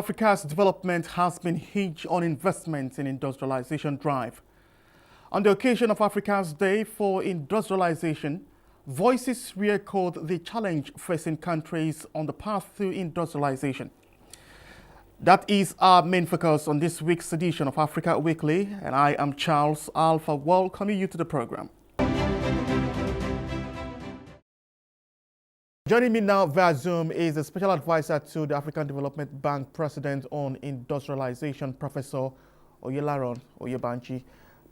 Africa's development has been hinged on investment in industrialization drive. On the occasion of Africa's Day for Industrialization, voices re-echoed the challenge facing countries on the path to industrialization. That is our main focus on this week's edition of Africa Weekly, and I am Charles Alpha, welcoming you to the program. Joining me now via Zoom is the Special Advisor to the African Development Bank President on Industrialization, Professor Oyelaron Oyebanji.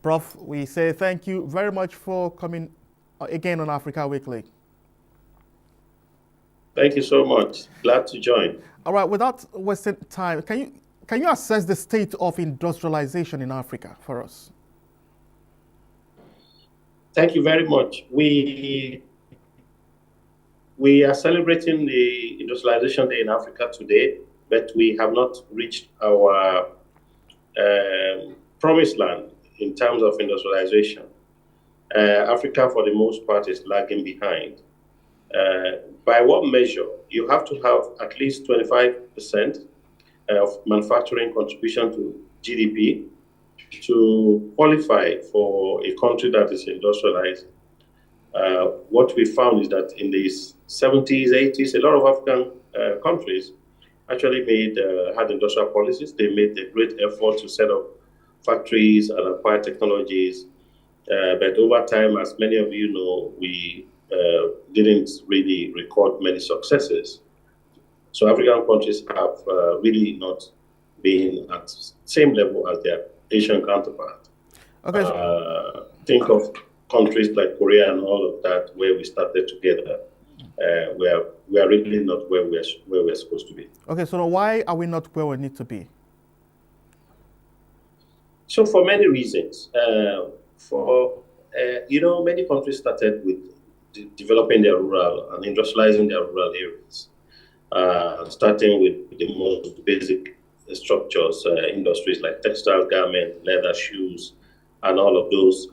Prof, we say thank you very much for coming again on Africa Weekly. Thank you so much. Glad to join. All right, without wasting time, can you assess the state of industrialization in Africa for us? Thank you very much. We are celebrating the Industrialization Day in Africa today, but we have not reached our promised land in terms of industrialization. Africa, for the most part, is lagging behind. By what measure? You have to have at least 25% of manufacturing contribution to GDP to qualify for a country that is industrialized. What we found is that in the 70s, 80s, a lot of African countries actually had industrial policies. They made a great effort to set up factories and acquire technologies. But over time, as many of you know, we didn't really record many successes. So African countries have really not been at the same level as their Asian counterpart. Okay. Think of countries like Korea and all of that, where we started together. We are really not where we're supposed to be. Okay, so why are we not where we need to be? So for many reasons. Many countries started with developing their rural and industrializing their rural areas, starting with the most basic structures, industries like textile, garment, leather, shoes, and all of those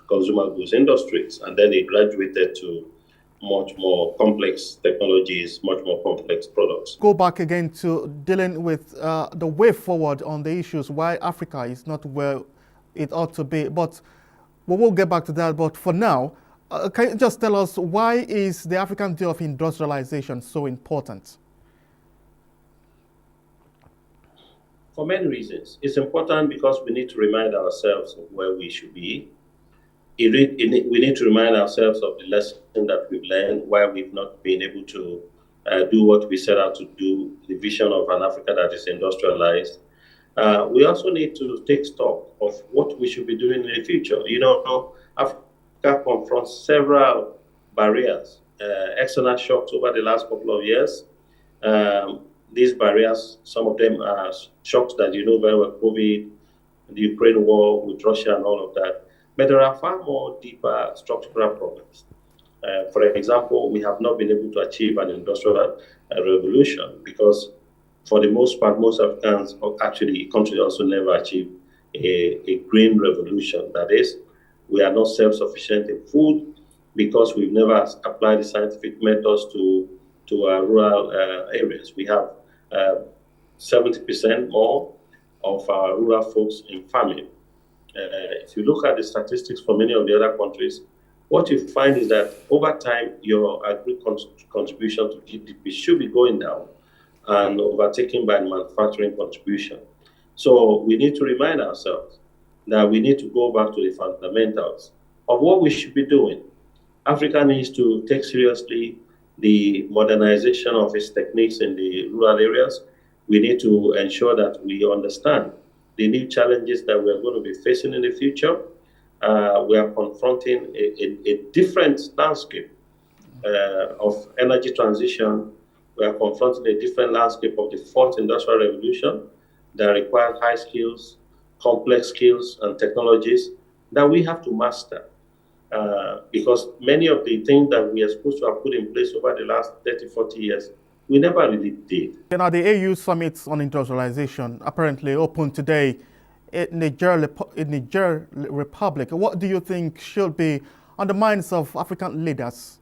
consumer goods industries. And then they graduated to much more complex technologies, much more complex products. Go back again to dealing with the way forward on the issues why Africa is not where it ought to be. But we will get back to that. But for now, can you just tell us, why is the African Day of Industrialization so important? For many reasons. It's important because we need to remind ourselves of where we should be. We need to remind ourselves of the lesson that we've learned, why we've not been able to do what we set out to do, the vision of an Africa that is industrialized. We also need to take stock of what we should be doing in the future. You know, Africa confronts several barriers, external shocks over the last couple of years. These barriers, some of them are shocks that you know very well, COVID, the Ukraine war with Russia and all of that. But there are far more deeper structural problems. For example, we have not been able to achieve an industrial revolution because, for the most part, most Africans, or actually countries, also never achieved a green revolution. That is, we are not self-sufficient in food because we've never applied the scientific methods to our rural areas. We have 70% more of our rural folks in farming. If you look at the statistics for many of the other countries, what you find is that over time, your contribution to GDP should be going down and overtaken by manufacturing contribution. So we need to remind ourselves that we need to go back to the fundamentals of what we should be doing. Africa needs to take seriously the modernization of its techniques in the rural areas. We need to ensure that we understand the new challenges that we're going to be facing in the future. We are confronting a different landscape of energy transition. We are confronting a different landscape of the fourth industrial revolution that requires high skills, complex skills, and technologies that we have to master. Because many of the things that we are supposed to have put in place over the last 30, 40 years, we never really did. Now, the AU Summit on Industrialization apparently opened today in Niger Republic. What do you think should be on the minds of African leaders?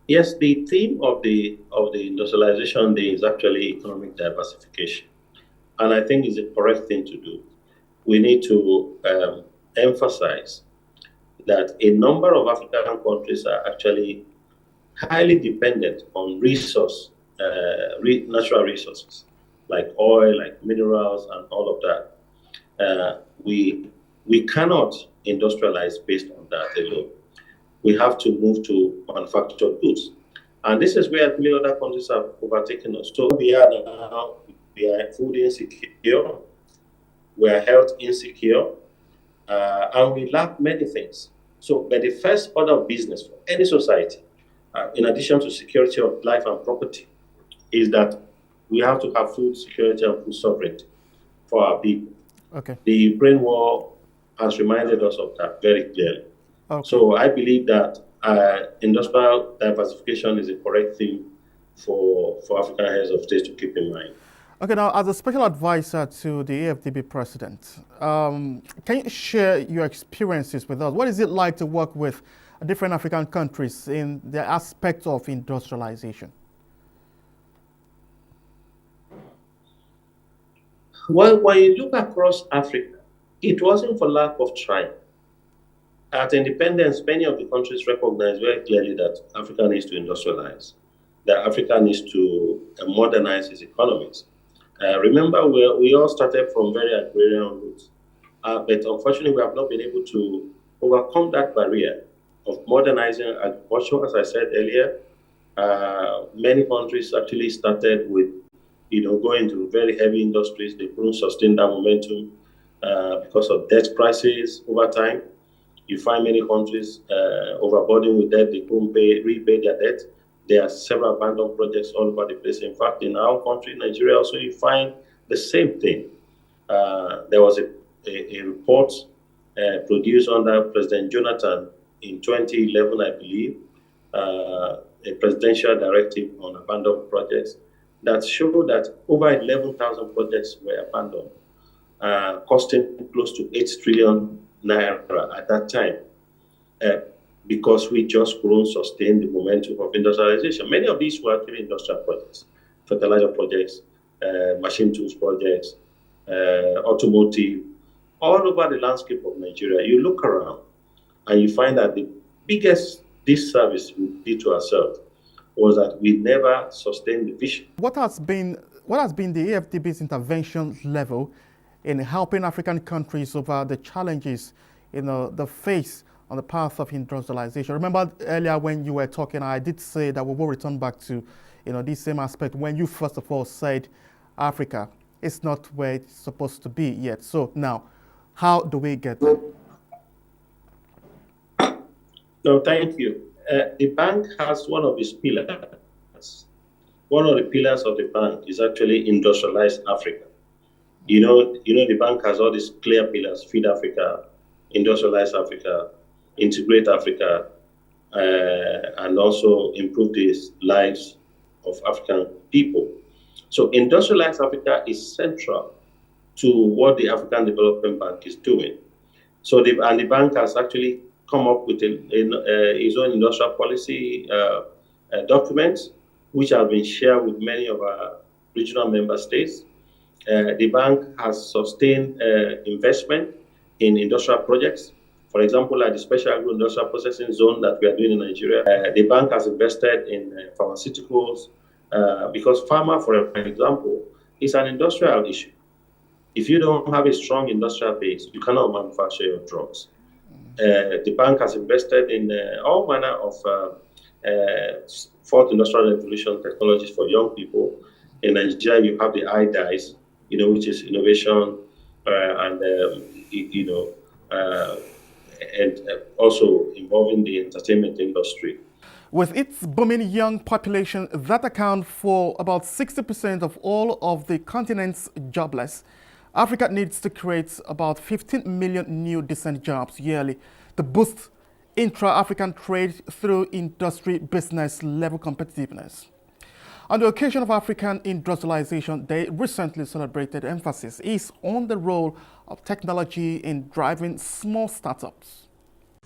Yes, the theme of the industrialization day is actually economic diversification, and I think it's a correct thing to do. We need to emphasize that a number of African countries are actually highly dependent on natural resources like oil, like minerals, and all of that. We cannot industrialize based on that alone. We have to move to manufactured goods, and this is where many other countries have overtaken us. So we are now, we are food insecure, we are health insecure, and we lack many things. So, but the first order of business for any society, in addition to security of life and property, is that we have to have food security and food sovereignty for our people. Okay. The Ukraine war has reminded us of that very clearly. Okay. So I believe that industrial diversification is a correct thing for African heads of state to keep in mind. Okay, now as a special advisor to the AFDB president, can you share your experiences with us? What is it like to work with different African countries in the aspect of industrialization? Well, when you look across Africa, it wasn't for lack of trying. At independence, many of the countries recognized very clearly that Africa needs to industrialize, that Africa needs to modernize its economies. Remember, we all started from very agrarian roots, but unfortunately, we have not been able to overcome that barrier of modernizing agriculture. As I said earlier, many countries actually started with, going to very heavy industries. They couldn't sustain that momentum because of debt crisis over time. You find many countries overburdened with debt. They couldn't repay their debt. There are several abandoned projects all over the place. In fact, in our country, Nigeria, also you find the same thing. There was a report produced under President Jonathan in 2011, I believe, a presidential directive on abandoned projects that showed that over 11,000 projects were abandoned, costing close to 8 trillion naira at that time. Because we just couldn't sustain the momentum of industrialization. Many of these were actually industrial projects, fertilizer projects, machine tools projects, automotive, all over the landscape of Nigeria. You look around and you find that the biggest disservice we did to ourselves was that we never sustained the vision. What has been the AFDB's intervention level in helping African countries over the challenges, the face on the path of industrialization? Remember earlier when you were talking, I did say that we will return back to, this same aspect when you first of all said Africa is not where it's supposed to be yet. So now, how do we get there? No, thank you. The bank has one of its pillars. One of the pillars of the bank is actually industrialize Africa. The bank has all these clear pillars: feed Africa, industrialize Africa, integrate Africa, and also improve the lives of African people. So industrialize Africa is central to what the African Development Bank is doing. So the bank has actually come up with its own industrial policy documents, which have been shared with many of our regional member states. The bank has sustained investment in industrial projects. For example, like the special agro-industrial processing zone that we are doing in Nigeria, the bank has invested in pharmaceuticals because pharma, for example, is an industrial issue. If you don't have a strong industrial base, you cannot manufacture your drugs. The bank has invested in all manner of fourth industrial revolution technologies for young people. In Nigeria, you have the iDice, which is innovation and also involving the entertainment industry. With its booming young population that account for about 60% of all of the continent's jobless, Africa needs to create about 15 million new decent jobs yearly to boost intra-African trade through industry business level competitiveness. On the occasion of African Industrialization Day, recently celebrated emphasis is on the role of technology in driving small startups.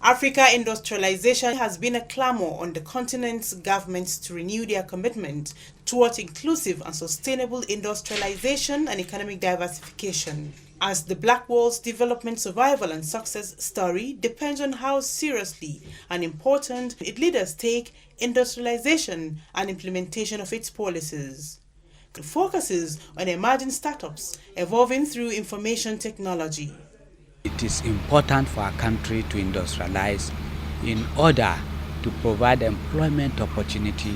Africa industrialization has been a clamor on the continent's governments to renew their commitment towards inclusive and sustainable industrialization and economic diversification. As the Black World's development, survival and success story depends on how seriously and important its leaders take industrialization and implementation of its policies. It focuses on emerging startups evolving through information technology. It is important for our country to industrialize in order to provide employment opportunity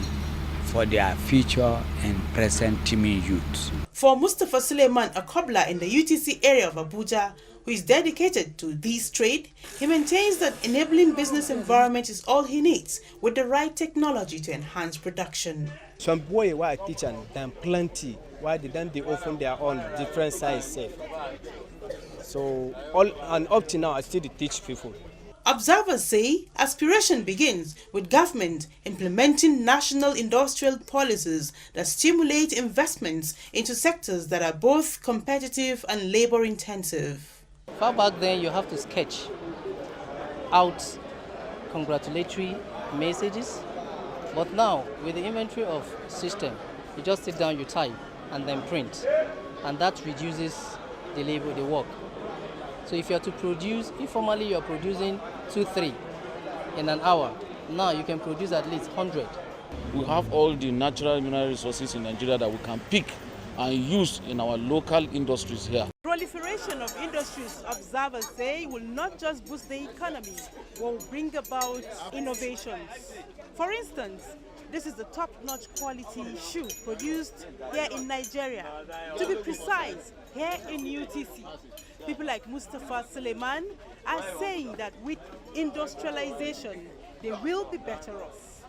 for their future and present teeming youth. For Mustafa Suleiman, a cobbler in the UTC area of Abuja, who is dedicated to this trade, he maintains that enabling business environment is all he needs with the right technology to enhance production. Some boy who are teaching them plenty, why they open their own different size. So up to now, I still teach people. Observers say aspiration begins with government implementing national industrial policies that stimulate investments into sectors that are both competitive and labor-intensive. Far back then, you have to sketch out congratulatory messages, but now with the inventory of system, you just sit down, you type, and then print, and that reduces the labor, the work. So if you are to produce, informally you are producing 2-3 in an hour. Now you can produce at least 100. We have all the natural mineral resources in Nigeria that we can pick and use in our local industries here. Proliferation of industries, observers say, will not just boost the economy, will bring about innovations. For instance, this is the top-notch quality shoe produced here in Nigeria. To be precise, here in UTC. People like Mustafa Suleiman are saying that with industrialization, they will be better off.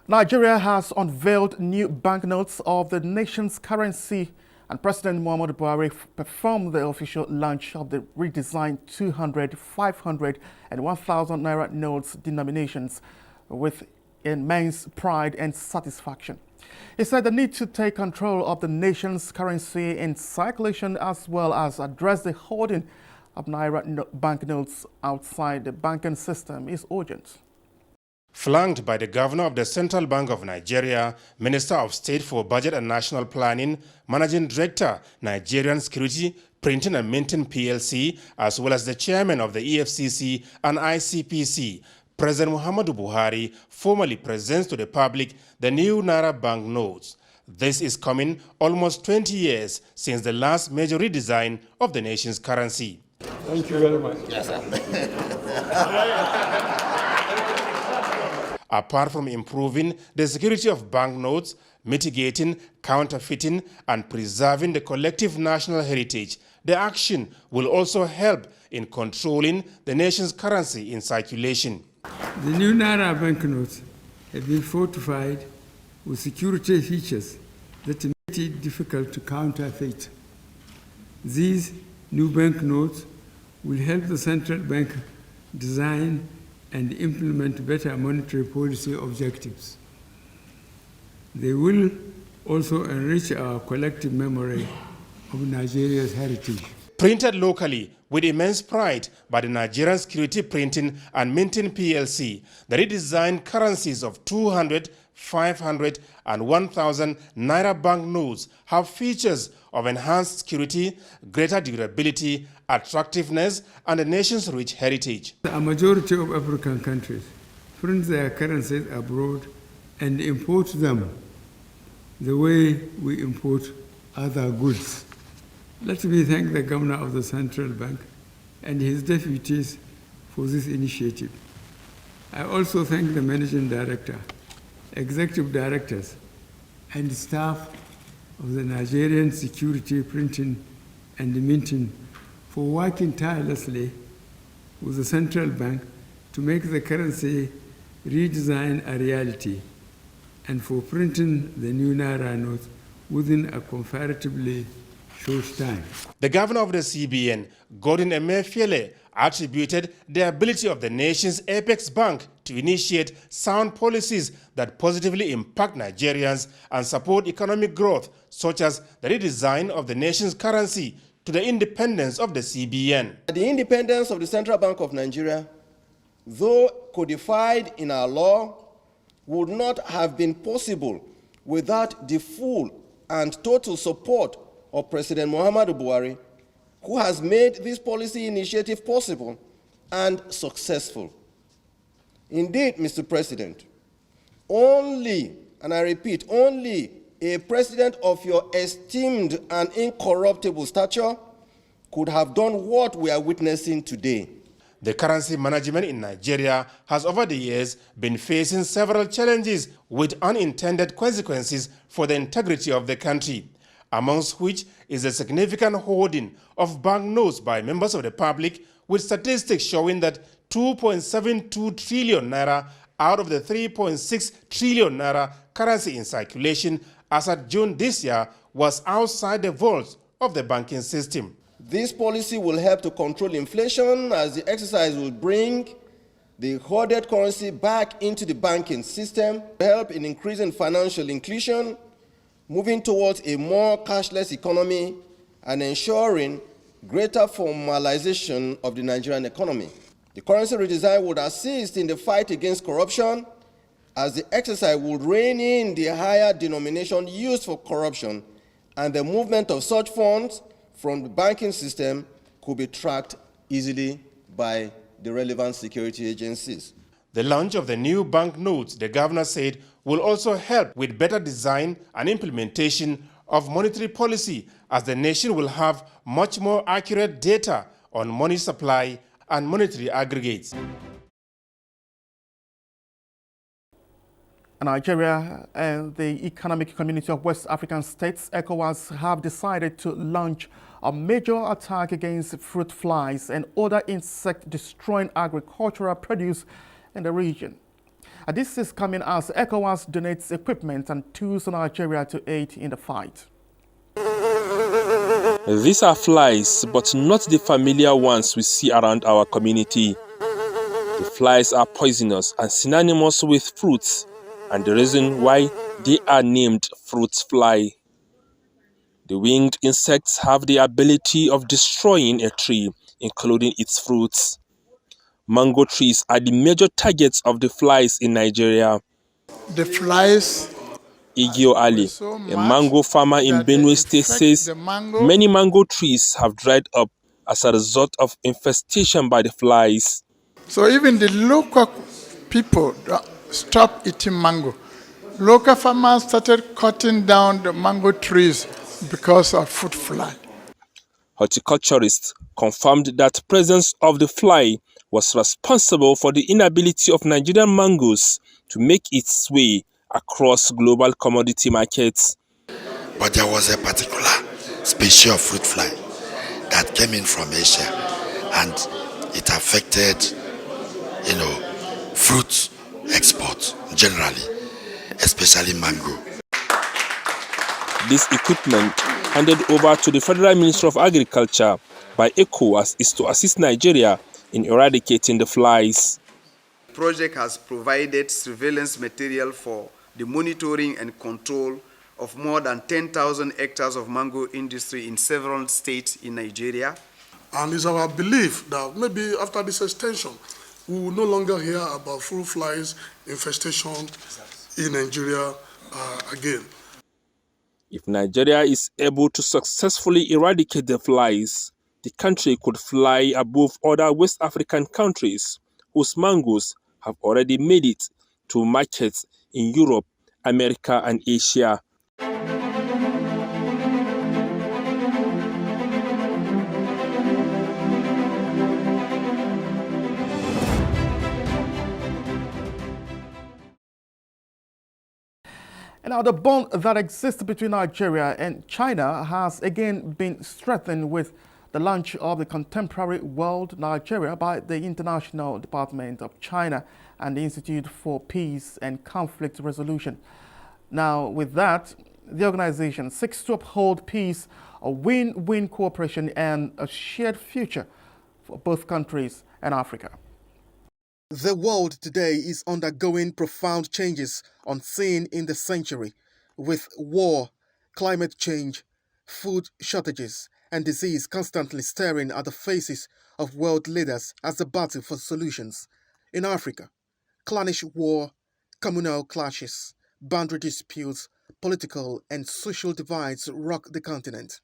Nigeria has unveiled new banknotes of the nation's currency, and President Muhammadu Buhari performed the official launch of the redesigned 200, 500 and 1,000 naira notes denominations with immense pride and satisfaction. He said the need to take control of the nation's currency in circulation as well as address the hoarding of naira banknotes outside the banking system is urgent. Flanked by the Governor of the Central Bank of Nigeria, Minister of State for Budget and National Planning, Managing Director, Nigerian Security, Printing and Minting PLC, as well as the Chairman of the EFCC and ICPC, President Muhammadu Buhari formally presents to the public the new Naira banknotes. This is coming almost 20 years since the last major redesign of the nation's currency. Thank you very much. Yes, sir. Apart from improving the security of banknotes, mitigating counterfeiting, and preserving the collective national heritage, the action will also help in controlling the nation's currency in circulation. The new Naira banknotes have been fortified with security features that make it difficult to counterfeit. These new banknotes will help the central bank design and implement better monetary policy objectives. They will also enrich our collective memory of Nigeria's heritage. Printed locally with immense pride by the Nigerian Security Printing and Minting PLC, the redesigned currencies of 200, 500 and 1,000 Naira banknotes have features of enhanced security, greater durability, attractiveness, and the nation's rich heritage. A majority of African countries print their currencies abroad and import them the way we import other goods. Let me thank the Governor of the Central Bank and his deputies for this initiative. I also thank the Managing Director, Executive Directors, and staff of the Nigerian Security Printing and Minting for working tirelessly with the central bank to make the currency redesign a reality, and for printing the new Naira note within a comparatively short time. The governor of the CBN, Gordon Emefiele, attributed the ability of the nation's apex bank to initiate sound policies that positively impact Nigerians and support economic growth, such as the redesign of the nation's currency, to the independence of the CBN. The independence of the Central Bank of Nigeria, though codified in our law, would not have been possible without the full and total support of President Muhammadu Buhari, who has made this policy initiative possible and successful. Indeed, Mr. President, only, and I repeat, only a president of your esteemed and incorruptible stature could have done what we are witnessing today. The currency management in Nigeria has over the years been facing several challenges with unintended consequences for the integrity of the country, amongst which is a significant hoarding of banknotes by members of the public, with statistics showing that 2.72 trillion naira out of the 3.6 trillion naira currency in circulation as at June this year was outside the vaults of the banking system. This policy will help to control inflation, as the exercise will bring the hoarded currency back into the banking system, help in increasing financial inclusion, moving towards a more cashless economy, and ensuring greater formalization of the Nigerian economy. The currency redesign would assist in the fight against corruption, as the exercise would rein in the higher denomination used for corruption, and the movement of such funds from the banking system could be tracked easily by the relevant security agencies. The launch of the new banknotes, the governor said, will also help with better design and implementation of monetary policy, as the nation will have much more accurate data on money supply and monetary aggregates. Nigeria and the Economic Community of West African States, ECOWAS, have decided to launch a major attack against fruit flies and other insect-destroying agricultural produce in the region. And this is coming as ECOWAS donates equipment and tools to Nigeria to aid in the fight. These are flies, but not the familiar ones we see around our community. The flies are poisonous and synonymous with fruits, and the reason why they are named fruit fly. The winged insects have the ability of destroying a tree, including its fruits. Mango trees are the major targets of the flies in Nigeria. The flies, Igio Ali, a mango farmer in Benue State, says many mango trees have dried up as a result of infestation by the flies. So even the local people stopped eating mango. Local farmers started cutting down the mango trees because of fruit fly. Horticulturists confirmed that presence of the fly was responsible for the inability of Nigerian mangoes to make its way across global commodity markets. But there was a particular species of fruit fly that came in from Asia, and it affected, fruit exports generally, especially mango. This equipment, handed over to the Federal Ministry of Agriculture by ECOWAS, is to assist Nigeria in eradicating the flies. The project has provided surveillance material for the monitoring and control of more than 10,000 hectares of mango industry in several states in Nigeria. And it's our belief that maybe after this extension, we will no longer hear about fruit flies infestation in Nigeria again. If Nigeria is able to successfully eradicate the flies, the country could fly above other West African countries whose mangoes have already made it to markets in Europe, America, and Asia. Now, the bond that exists between Nigeria and China has again been strengthened with the launch of the Contemporary World Nigeria by the International Department of China and the Institute for Peace and Conflict Resolution. Now, with that, the organization seeks to uphold peace, a win-win cooperation, and a shared future for both countries and Africa. The world today is undergoing profound changes unseen in the century, with war, climate change, food shortages, and disease constantly staring at the faces of world leaders as the battle for solutions. In Africa, clannish war, communal clashes, boundary disputes, political and social divides rock the continent.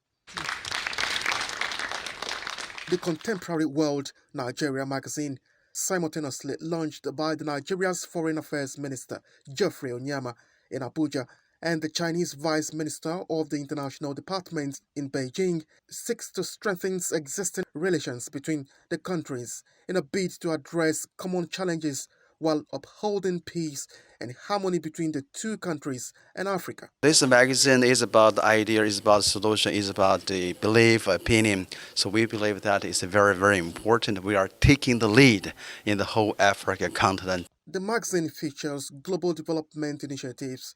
The Contemporary World Nigeria magazine, simultaneously launched by the Nigeria's Foreign Affairs Minister Geoffrey Onyema in Abuja and the Chinese Vice Minister of the International Department in Beijing, seeks to strengthen existing relations between the countries in a bid to address common challenges while upholding peace and harmony between the two countries and Africa. This magazine is about the idea, is about the solution, is about the belief, opinion. So we believe that is very, very important. We are taking the lead in the whole African continent. The magazine features global development initiatives,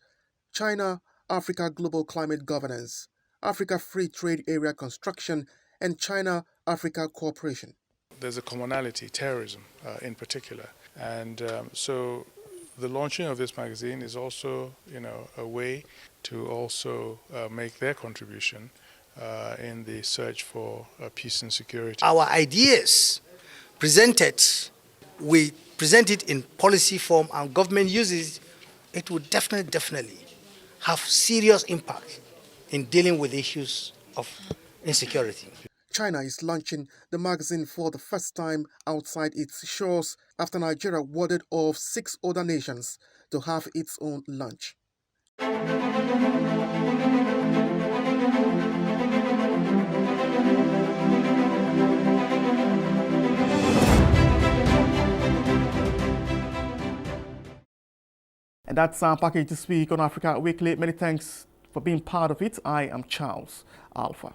China, Africa Global Climate Governance, Africa Free Trade Area Construction, and China-Africa Cooperation. There's a commonality, terrorism in particular. And so the launching of this magazine is also, a way to also make their contribution in the search for peace and security. Our ideas presented, we present it in policy form and government uses it would definitely have serious impact in dealing with issues of insecurity. China is launching the magazine for the first time outside its shores after Nigeria warded off 6 other nations to have its own launch. And that's our package this week on Africa Weekly. Many thanks for being part of it. I am Charles Alpha.